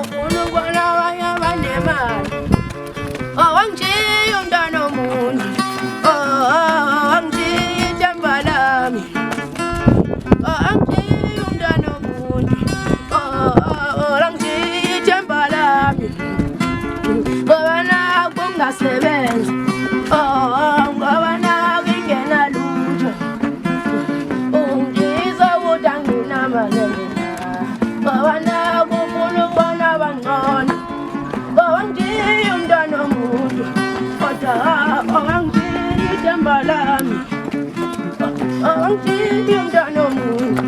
ufuna ukubona abanye abanemali. Oh angijiya umntwana womuntu. Oh angijiya ithemba lami. Oh angijiya umntwana womuntu. Oh angijiya ithemba lami. Ngoba naku kungasebenzi. Oh ngoba naku ingena lutho. Ungizwa ukuthi anginamali. Ngoba naku ufuna ukubona abangcono. Ngoba ngijiya umntwana womuntu. Kodwa angijiya ithemba lami. Angijiya umntwana womuntu.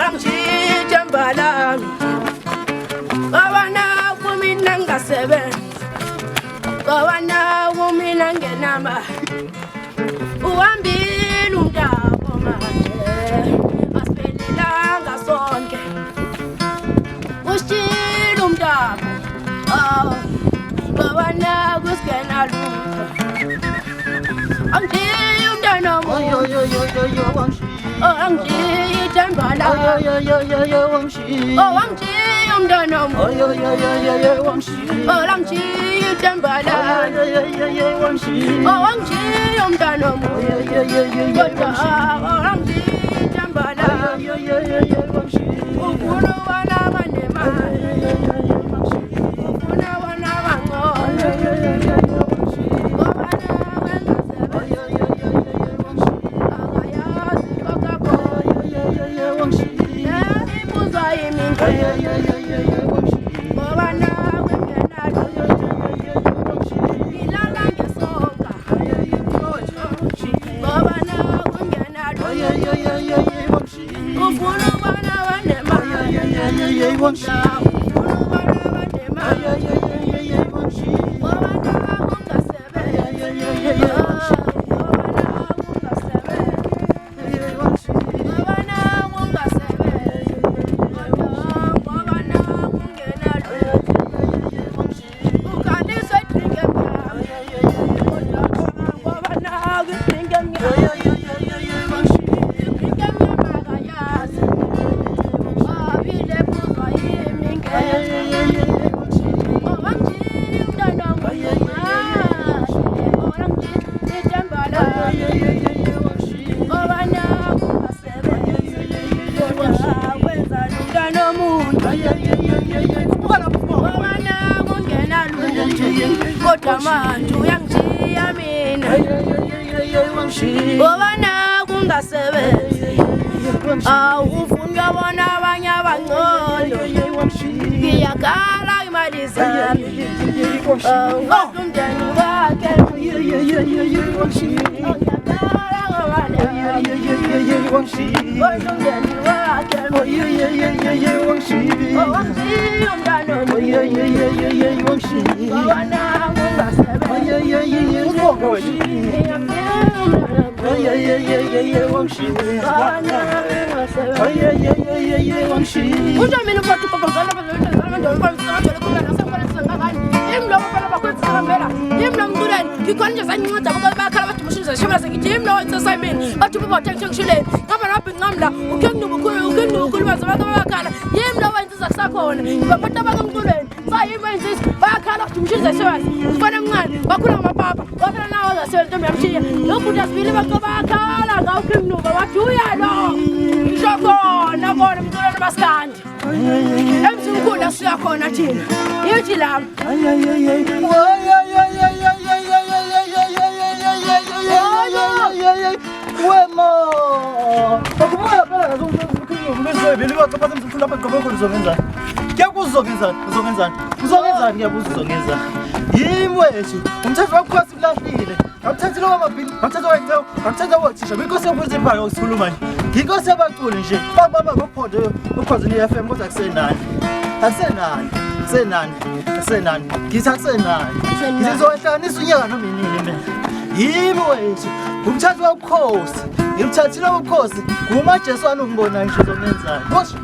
Angijiya ithemba lami. Ngoba naku mina ngingasebenzi. Ngoba naku mina ngingenamali. Uhambile umntako manje. Asiphelelanga sonke. Usishiyile umntako. Ngoba naku singena lutho. Angijiya umntwana womuntu. Angijiya ithemba lami. Wangijiya umntwana womuntu. Angijiya ithemba lami. Angijiya umntwana womuntu. Kodwa angijiya ithemba lami. Ufuna ubona abanemali. Ufuna ubona abangcono. Ngoba naku engasebenzi. Akayazi kokakho. Ibuzwa yimi ngeke. Ngoba naku ingena lutho. Ngilala ngesonka. Ngoba naku ingena lutho. Ufuna ubona abanemali. Ufuna ubona abanemali. Ngoba naku ungasebenzi. Ngoba naku ungasebenzi. Ngoba naku ungena lutho. Ukhaliswa idrink emnyama. Ngoba naku idrink emnyama. Idrink emnyama akayazi. Abile buzwa yimi ngeke. Ngoba ngijiya umntwana womuntu. Ngoba ngijiya ithemba lami. Ngoba naku ungasebenzi. Kodwa wenzani umntwana womuntu. Ngoba naku ungena lutho. Kodwa manje uyangijiya mina. Ngoba naku ungasebenzi. Ufuna ukubona abanye abangcono. Ngiyakhala imali zami. Ngoba umndeni wakhe. Ngiyakhala ngobani. Ngoba umndeni wakhe. Angijiya umntwana womuntu. Ngoba naku ungasebenzi. Usho mina ubathi ubabazana ngikhona nje zanginceda bakhala bathi mushiza shebela sengithi yimi lo wenza assignment bathi ubathe ngishileni ngaba laphi nqamla ukhe nginubukhulu bazaba bakhala yimi lo wenza isakhona babathi abakamculweni sayimi wenzisa bakhala bathi mushiza shebela ufana mncane bakhula ngamapapa wafana nawo zaselwe ntombi yamshiya lokhu dasibili bakhala ngawukhe nginuba wathi uyalo ngisho khona mculweni basikandi emzimkhulu asiyakhona thina yithi lami wema akubuya phela ngizobili baqapha emzimkhulu lapha egqoke khona uzongenzani uzongenzani ngiyabuza uzongenzani yimi wethu umthetho wakho silahlile awuthathi lo mabhili awuthatha wayitho awuthatha wothisha because yakwenza impaka ukusikhuluma nje ngikose abaculi nje baba ngophondo ukhozini FM kodwa akusenani ngithi akusenani ngizowehlanisa unyaka noma inini mina yimi wethu umthetho wakhosi ngimthathile ubukhosi ngumajeswana ungibona nje uzongenzani mosha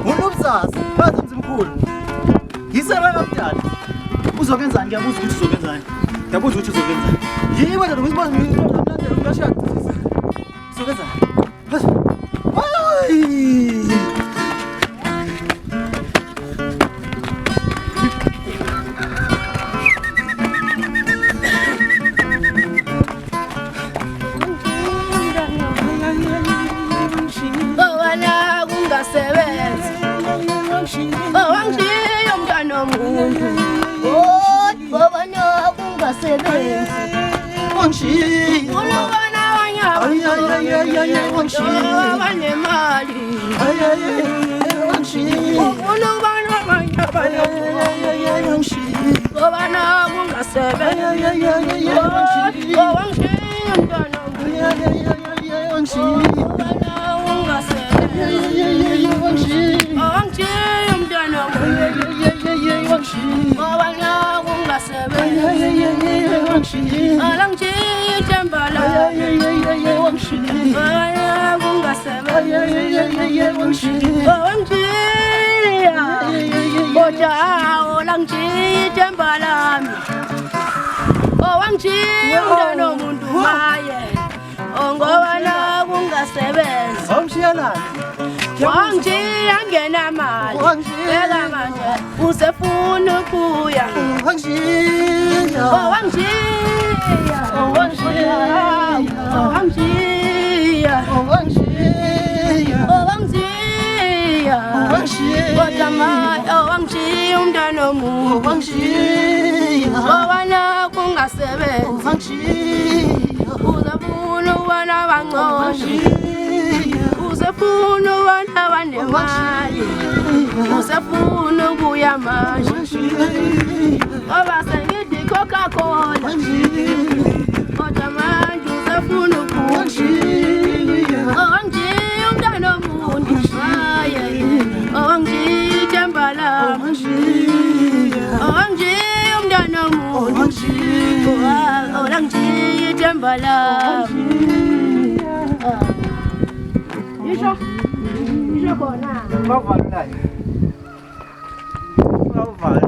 unobzazi bathi mzimkhulu ngisebe kamdala uzongenzani ngiyabuza ukuthi uzongenzani yiwe nje ngizibona ngilandela ngiyashaya uzongenzani hayi abanemali ufuna ubana abanye abantu obana kungasebenzi wangishiya mntwana obana ungasebenzi wangishiya mntwana obana kungasebenzi alangishiya ithembala obana kungasebenzi wangishiya kodwa olangishiya ithembala wangishiya mntwana omuntu maye ongobana kungasebenzi wangishiya ngenamali beka manje usefuna ukuya wangishiya kodwa manje wangishiya umntwana omuntu obana kungasebenzi uzafuna ubana bangcono usefuna ubana banemali usefuna ukuya manje ngoba sengithi Coca-Cola kodwa manje usefuna ukuya wangishiya umntwana omuntu wangishiya ithemba lami wangishiya umntwana omuntu wangishiya ithemba lami Isho kona. Bavalulayo. Bavalulayo.